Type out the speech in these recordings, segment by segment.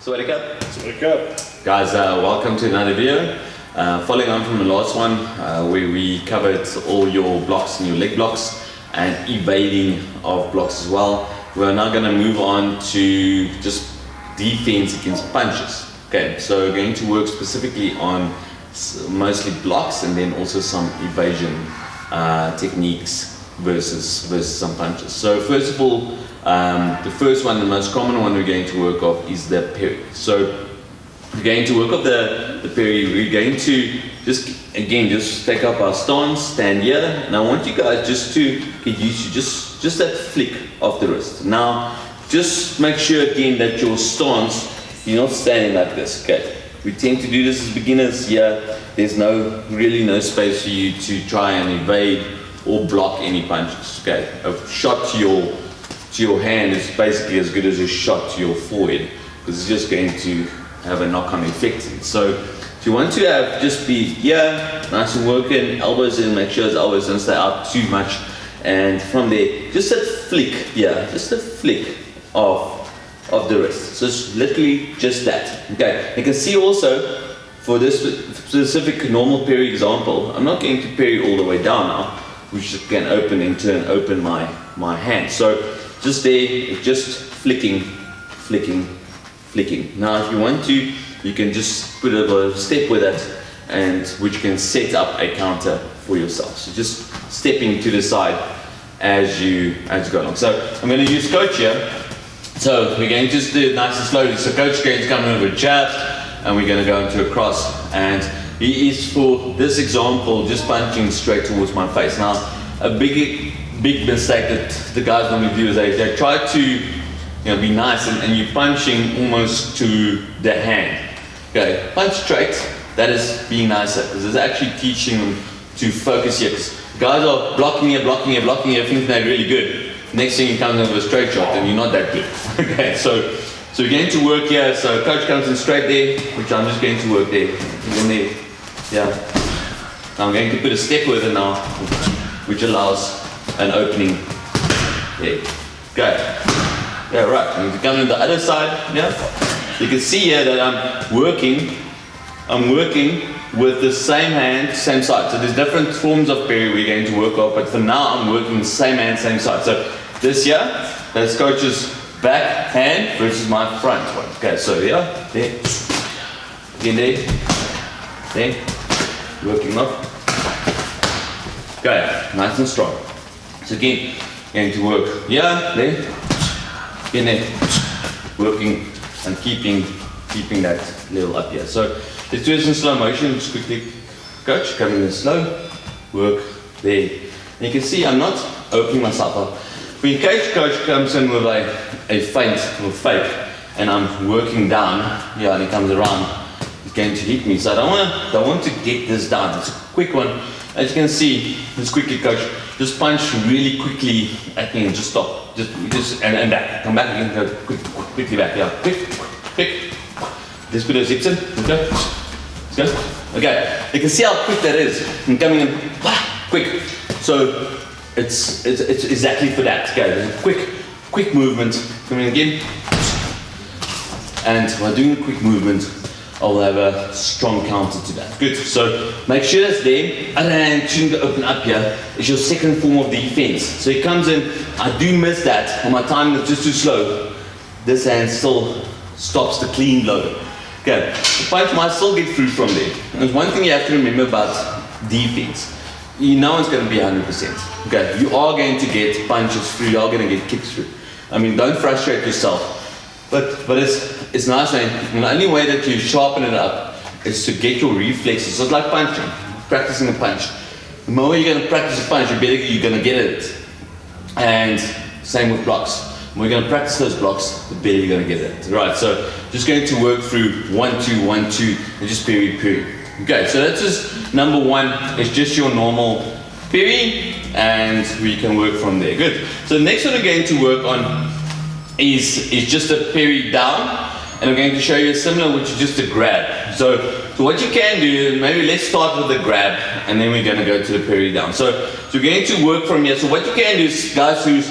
Sawasdee Krap. Sawasdee Krap. Guys, welcome to another video. Following on from the last one, where we covered all your blocks and your leg blocks and evading of blocks as well. We're now going to move on to just defense against punches. Okay, so we're going to work specifically on mostly blocks and then also some evasion techniques versus some punches. So first of all, the first one, the most common one we're going to work off is the parry. So we're going to work off the parry. We're going to just take up our stance, stand here, and I want you guys just to get used to just that flick of the wrist. Now, just make sure again that your stance, you're not standing like this. Okay, we tend to do this as beginners here. There's really no space for you to try and evade or block any punches. Okay, a shot to your hand is basically as good as a shot to your forehead, because it's just going to have a knock-on effect. So if you want to just be here, nice and working, elbows in, make sure those elbows don't stay out too much, and from there, just a flick here, just a flick of the wrist. So it's literally just that. Okay, you can see also for this specific normal parry example, I'm not going to parry all the way down now, which can open in turn, open my hand. So just there, just flicking. Now if you want to, you can just put a step with it, and which can set up a counter for yourself. So just stepping to the side as you go along. So I'm going to use coach here. So we're going to just do it nice and slowly. So coach is going to come in with a jab, and we're going to go into a cross. And he is, for this example, just punching straight towards my face. Now, a big mistake that the guys normally do is they try to be nice, and you're punching almost to the hand. Okay, punch straight. That is being nicer, because it's actually teaching them to focus here. Because guys are blocking here, thinking they're really good. Next thing you come in with a straight shot, and you're not that good. Okay, so we're going to work here. So coach comes in straight there, which I'm just going to work there. And then there. Yeah. Now I'm going to put a step with it now, which allows an opening there. Okay. Yeah, right. I'm going to come to the other side. Yeah. You can see here that I'm working with the same hand, same side. So there's different forms of parry we're going to work off, but for now I'm working the same hand, same side. So this here, that's coach's back hand versus my front one. Okay, so here, there, again there, working off. Okay, nice and strong. So again, going to work here, there, again there, working and keeping that level up here. So let's do this in slow motion, just quickly. Coach, coming in slow, work there. And you can see I'm not opening myself up. When coach comes in with a feint or fake, and I'm working down, yeah, and he comes around, he's going to hit me. So I want to get this down. It's a quick one. As you can see, just quickly, coach, just punch really quickly at me and just stop. Just and back. Come back again, go quickly back. Yeah, quick. Just put those hips in. Let's go. Okay, you can see how quick that is. I'm coming in, quick. So it's exactly for that. Okay, there's a quick movement. Coming again, and while doing a quick movement, I'll have a strong counter to that. Good. So make sure that's there. Other hand shouldn't open up here. It's your second form of defense. So he comes in. I do miss that, and my timing is just too slow. This hand still stops the clean blow. Okay. The punch might still get through from there. There's one thing you have to remember about defense. No one's going to be 100%. Okay. You are going to get punches through. You are going to get kicks through. I mean, don't frustrate yourself. But it's nice, and the only way that you sharpen it up is to get your reflexes. So it's like punching, practicing a punch. The more you're going to practice a punch, the better you're going to get it. And same with blocks. The more you're going to practice those blocks, the better you're going to get it. Right, so just going to work through 1, 2, 1, 2, and just parry. Okay, so that's just number one. It's just your normal parry, and we can work from there. Good. So the next one we're going to work on is just a parry down, and I'm going to show you a similar, which is just a grab. So what you can do, maybe let's start with the grab, and then we're going to go to the parry down. So we're going to work from here. So what you can do is, guys who's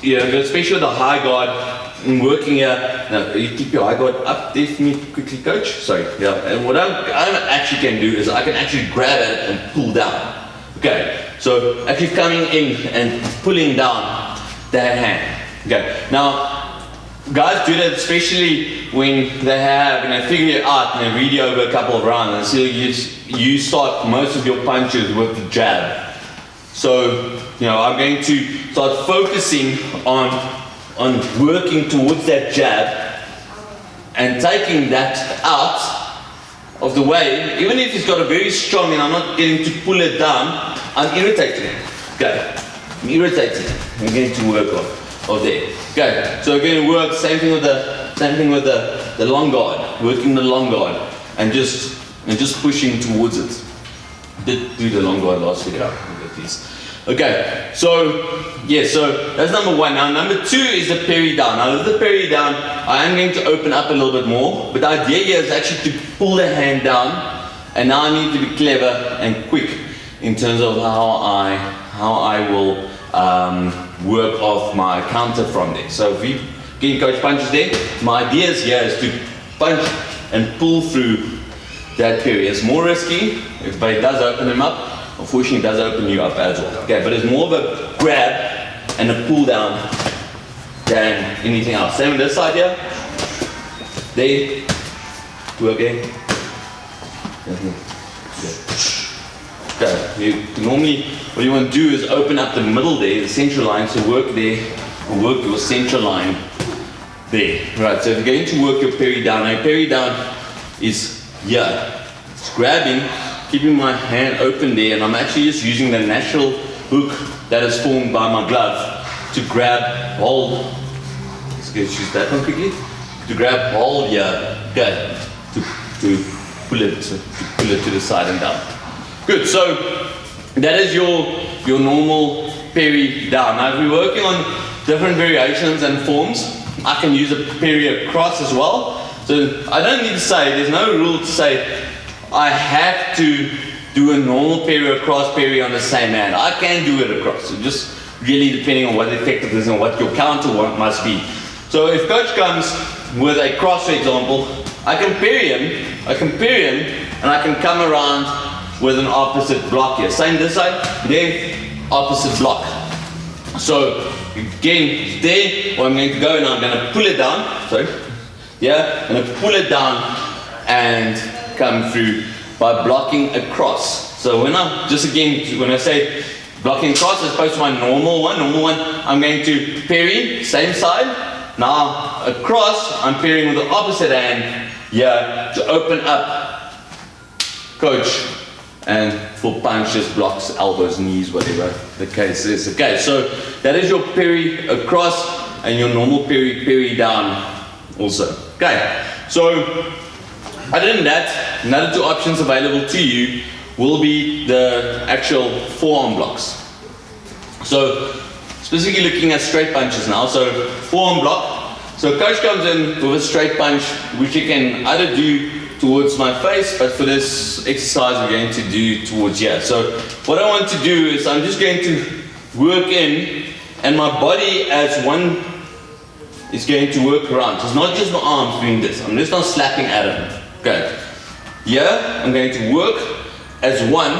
especially with a high guard, I'm working here. Now, you keep your high guard up there for me quickly, coach. Sorry. Yeah. And what I actually can do is I can actually grab it and pull down. Okay. So actually coming in and pulling down that hand. Okay. Now, guys do that especially when they have, figure it out and they read you over a couple of rounds, and so you start most of your punches with the jab. So, I'm going to start focusing on working towards that jab and taking that out of the way. Even if it's got a very strong and I'm not getting to pull it down, I'm irritating it. Okay, I'm irritating it. I'm going to work on there. Okay, so we're going to work same thing with the long guard, working the long guard and just pushing towards it. Did do the long guard last video. Okay, so that's number one. Now number two is the parry down. Now with the parry down, I am going to open up a little bit more, but the idea here is actually to pull the hand down, and now I need to be clever and quick in terms of how I will work off my counter from there. So if we getting coach punches there, my idea here is to punch and pull through that parry. It's more risky, but it does open them up. Unfortunately, it does open you up as well. Okay, but it's more of a grab and a pull down than anything else. Same on this side here. There. Work there. Okay. Normally, what you want to do is open up the middle there, the central line. So work there, or work your central line there. Right. So if you're going to work your parry down, now parry down is here. It's grabbing, keeping my hand open there, and I'm actually just using the natural hook that is formed by my glove to grab, hold. Let's go choose that one quickly. To grab, hold here, okay, to pull it to the side and down. Good. So that is your normal parry down. Now if we're working on different variations and forms, I can use a parry across as well. So I don't need to say, there's no rule to say I have to do a normal parry across parry on the same hand. I can do it across. So just really depending on what the effectiveness and what your counter must be. So if coach comes with a cross, for example, I can parry him, and I can come around with an opposite block here. Same this side, there, opposite block. So again, there, what I'm going to go now, I'm going to pull it down. Sorry, yeah, I'm going to pull it down and come through by blocking across. So when I say blocking across as opposed to my normal one, I'm going to parry, same side. Now across, I'm parrying with the opposite hand here to open up coach and for punches, blocks, elbows, knees, whatever the case is. Okay, so that is your parry across and your normal parry down also. Okay, so other than that, another two options available to you will be the actual forearm blocks. So specifically looking at straight punches now. So forearm block. So coach comes in with a straight punch, which you can either do towards my face, but for this exercise we're going to do towards here. So what I want to do is I'm just going to work in, and my body as one is going to work around. So it's not just my arms doing this. I'm just not slapping at it. Okay. Here, I'm going to work as one,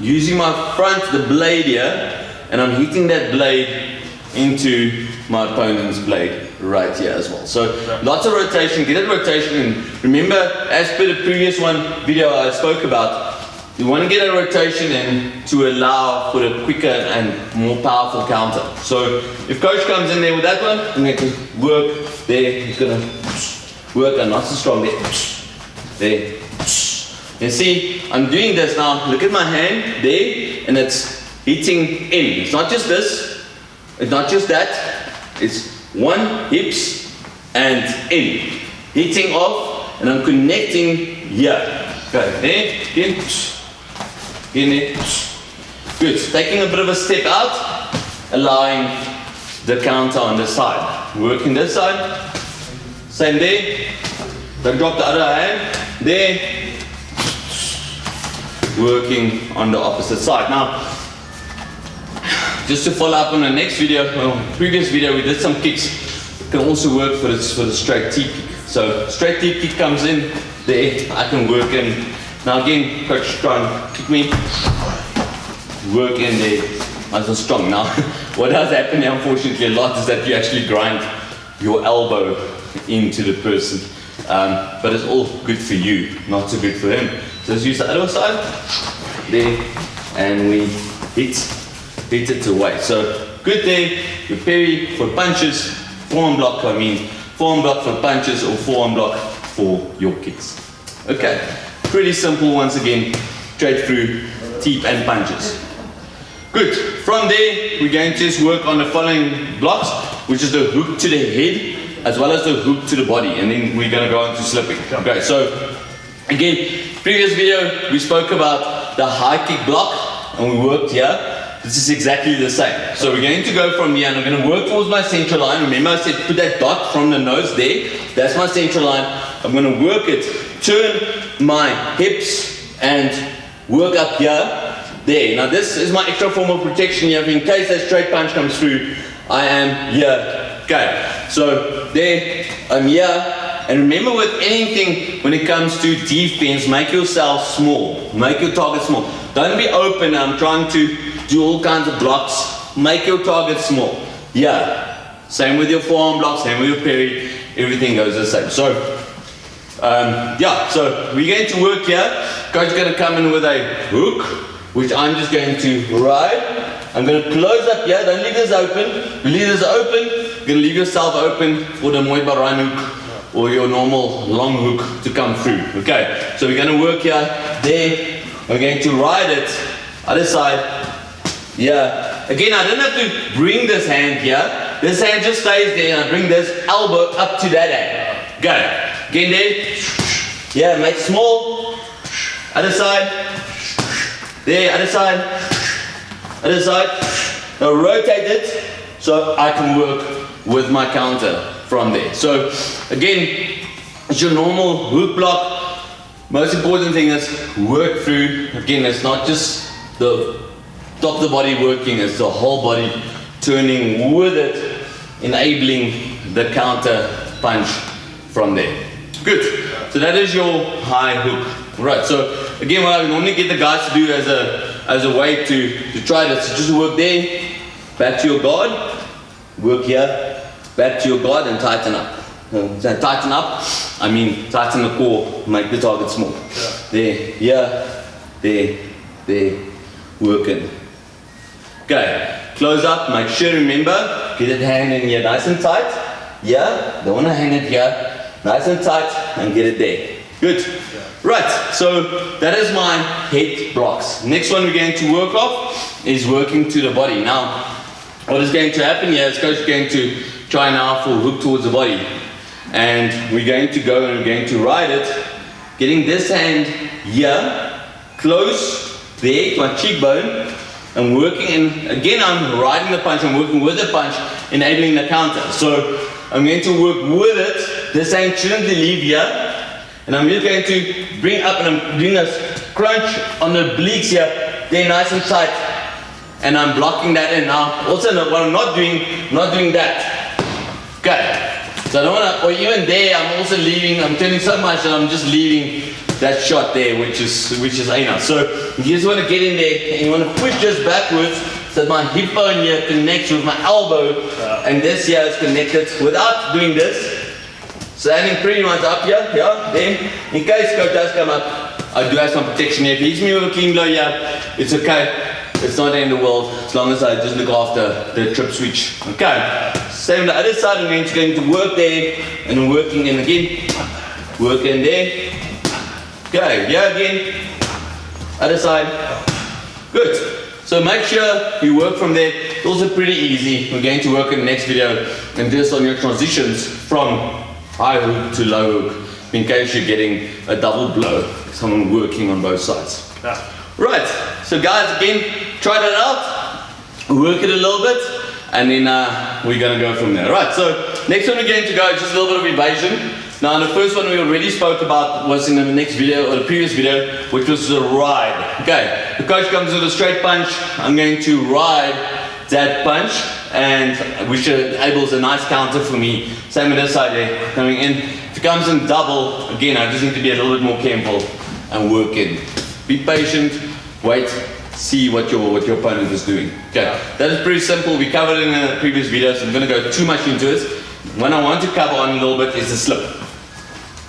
using my front, the blade here, and I'm hitting that blade into my opponent's blade right here as well. So lots of rotation, get that rotation in. Remember, as per the previous video I spoke about, you want to get a rotation in to allow for a quicker and more powerful counter. So if coach comes in there with that one, I'm going to work there, he's going to work and not so strong there. There. You see, I'm doing this now. Look at my hand there, and it's hitting in. It's not just this, it's not just that. It's one, hips, and in. Hitting off, and I'm connecting here. Okay, there, in there. Good. Taking a bit of a step out, allowing the counter on this side. Working this side. Same there. Don't drop the other hand. There, working on the opposite side. Now, just to follow up on the next video, previous video, we did some kicks. can also work for the straight T kick. So straight T kick comes in there, I can work in. Now again, coach try and kick me, work in there, nice and strong. Now, what does happen unfortunately a lot is that you actually grind your elbow into the person. But it's all good for you, not so good for him. So let's use the other side, there, and we hit it away. So good there, your parry for punches, forearm block forearm block for punches or forearm block for your kicks. Okay, pretty simple once again, straight through teep and punches. Good, from there we're going to just work on the following blocks, which is the hook to the head as well as the hook to the body, and then we're going to go on to slipping. Okay, so again, previous video we spoke about the high kick block and we worked here. This is exactly the same. So we're going to go from here and I'm going to work towards my central line. Remember I said put that dot from the nose there. That's my central line. I'm going to work it, turn my hips and work up here, there. Now this is my extra form of protection here. In case that straight punch comes through, I am here. Okay, so there, I'm here. And remember with anything when it comes to defense, make yourself small. Make your target small. Don't be open. I'm trying to do all kinds of blocks. Make your target small. Yeah. Same with your forearm block, same with your parry. Everything goes the same. So, yeah. So we're going to work here. Coach is going to come in with a hook, which I'm just going to ride. I'm going to close up here. Don't leave this open. Leave this open. You're going to leave yourself open for the Muaythai hook or your normal long hook to come through. Okay. So we're going to work here, there. We're going to ride it. Other side. Yeah. Again, I don't have to bring this hand here. This hand just stays there and I bring this elbow up to that hand. Okay. Again there. Yeah, make small. Other side. There, other side. Other side. Now rotate it so I can work with my counter from there. So again, it's your normal hook block. Most important thing is work through. Again, it's not just the top of the body working, it's the whole body turning with it, enabling the counter punch from there. Good. So that is your high hook. Right. So again, what I normally get the guys to do as a way to try this, so just work there, back to your guard, work here, back to your guard, and tighten up. So tighten up, I mean tighten the core, make the target small. There, here, there, working. Okay, close up, make sure, remember, get that hand in here nice and tight. Yeah, don't want to hang it here, nice and tight, and get it there. Good. Right, so that is my head blocks. Next one we're going to work off is working to the body. Now, what is going to happen here is coach is going to try now for hook towards the body. And we're going to go and we're going to ride it, getting this hand here, close there to my cheekbone, and working in, again I'm riding the punch, I'm working with the punch, enabling the counter. So I'm going to work with it, this hand shouldn't leave here, and I'm just going to bring up and I'm doing this crunch on the obliques here, they're nice and tight, and I'm blocking that in. Now, also what I'm not doing that. Okay. So I don't want to, or even there, I'm also leaving, I'm turning so much that I'm just leaving that shot there, which is anal. So you just want to get in there and you want to push this backwards so that my hip bone here connects with my elbow, and this here is connected without doing this. Standing pretty much up here, yeah, there. In case coach does come up, I do have some protection here. If he hits me with a clean blow here, it's okay. It's not the end of the world, as long as I just look after the trip switch. Okay. Same on the other side, I'm going to work there, and I'm working in again. Work in there. Okay, here again. Other side. Good. So make sure you work from there. It's also pretty easy. We're going to work in the next video, and just on your transitions from high hook to low hook, in case you're getting a double blow, someone working on both sides. Yeah. Right, so guys, again, try that out, work it a little bit, and then we're going to go from there. Right, so next one we're going to go is just a little bit of evasion. Now the first one we already spoke about was in the next video, or the previous video, which was the ride. Okay, the coach comes with a straight punch, I'm going to ride that punch, and which enables a nice counter for me. Same with this side there, coming in. If it comes in double, again, I just need to be a little bit more careful and work in. Be patient, wait, see what your opponent is doing. Okay, that is pretty simple. We covered it in a previous video, so I'm going to go too much into it. What I want to cover on a little bit is the slip.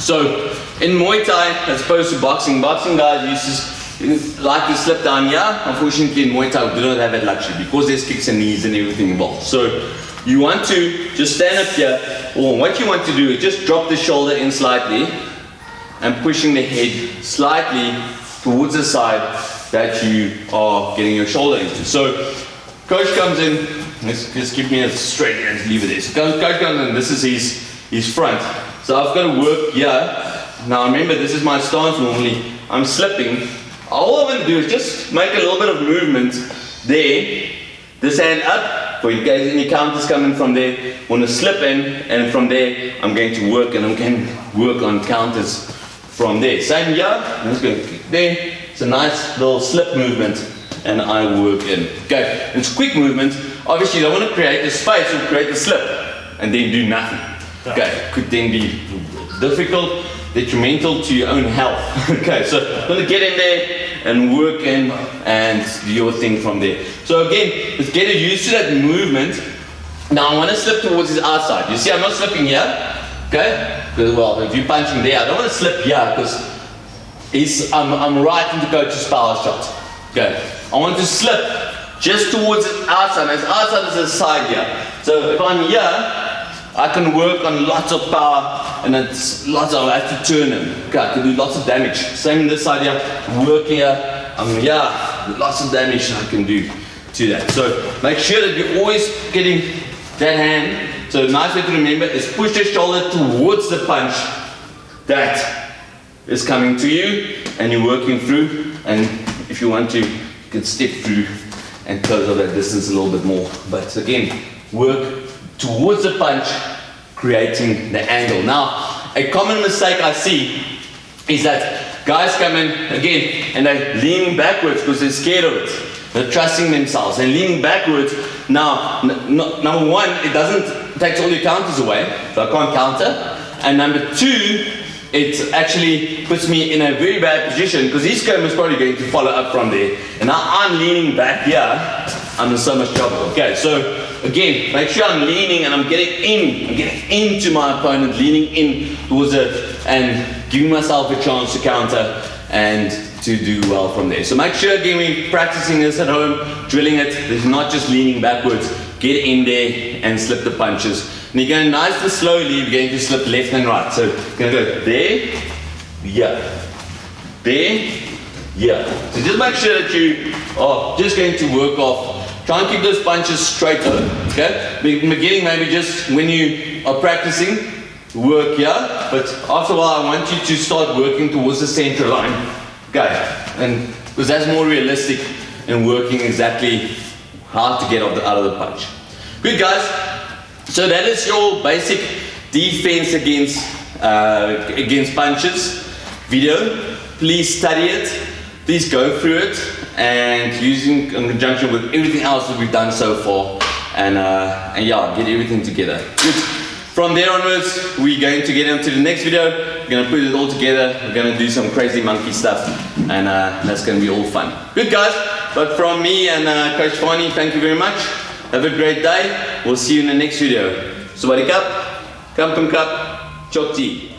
So in Muay Thai, as opposed to boxing guys like to slip down here. Unfortunately in Muay Thai we do not have that luxury because there's kicks and knees and everything involved. So you want to just stand up here, or what you want to do is just drop the shoulder in slightly and pushing the head slightly towards the side that you are getting your shoulder into. So coach comes in, let's keep me as straight and leave it there. So coach comes in, this is his front. So I've got to work here. Now remember, this is my stance normally. I'm slipping. All I want to do is just make a little bit of movement there. This hand up, for in case any counters coming from there. I want to slip in, and from there I'm going to work, and I'm going to work on counters from there. Same here, I'm just going to kick there. It's a nice little slip movement, and I work in. Okay, it's a quick movement. Obviously you don't want to create the space or create the slip and then do nothing. Okay, could then be difficult, detrimental to your own health. Okay, so I'm going to get in there and work in and do your thing from there. So again, let's get used to that movement. Now I want to slip towards his outside. You see, I'm not slipping here. Okay, because well, if you're punching there, I don't want to slip here because I'm right into coach's power shot. Okay, I want to slip just towards his outside. His outside is his side here. So if I'm here, I can work on lots of power, and it's lots of, I have to turn him. Okay, I can do lots of damage. Same in this side here, work here, I'm here, lots of damage I can do to that. So make sure that you're always getting that hand. So a nice way to remember is push the shoulder towards the punch that is coming to you, and you're working through, and if you want to, you can step through and close up that distance a little bit more. But again, work towards the punch, creating the angle. Now, a common mistake I see is that guys come in again and they're leaning backwards because they're scared of it. They're trusting themselves and leaning backwards. Now, number one, it takes all your counters away, so I can't counter. And number two, it actually puts me in a very bad position because his comb is probably going to follow up from there. And now I'm leaning back here, I'm in so much trouble. Okay, so again, make sure I'm leaning and I'm getting into my opponent, leaning in towards it and giving myself a chance to counter and to do well from there. So make sure, again, we're practicing this at home, drilling it. It's not just leaning backwards. Get in there and slip the punches. And you're going nice and slowly, you're going to slip left and right. So you're going to go there, yeah, there, yeah. So just make sure that you are just going to work off. Try and keep those punches straight though, okay? In the beginning, maybe just when you are practicing, work here, but after a while I want you to start working towards the center line, okay? And because that's more realistic in working exactly how to get out of the punch. Good guys, so that is your basic defense against punches video. Please study it, please go through it, and using in conjunction with everything else that we've done so far, and yeah, get everything together. Good. From there onwards, we're going to get into the next video. We're going to put it all together. We're going to do some crazy monkey stuff, and that's going to be all fun. Good guys, but from me and Coach Fani, thank you very much. Have a great day. We'll see you in the next video. Sawadee Cup, Kam Kam Cup, Chok Tea.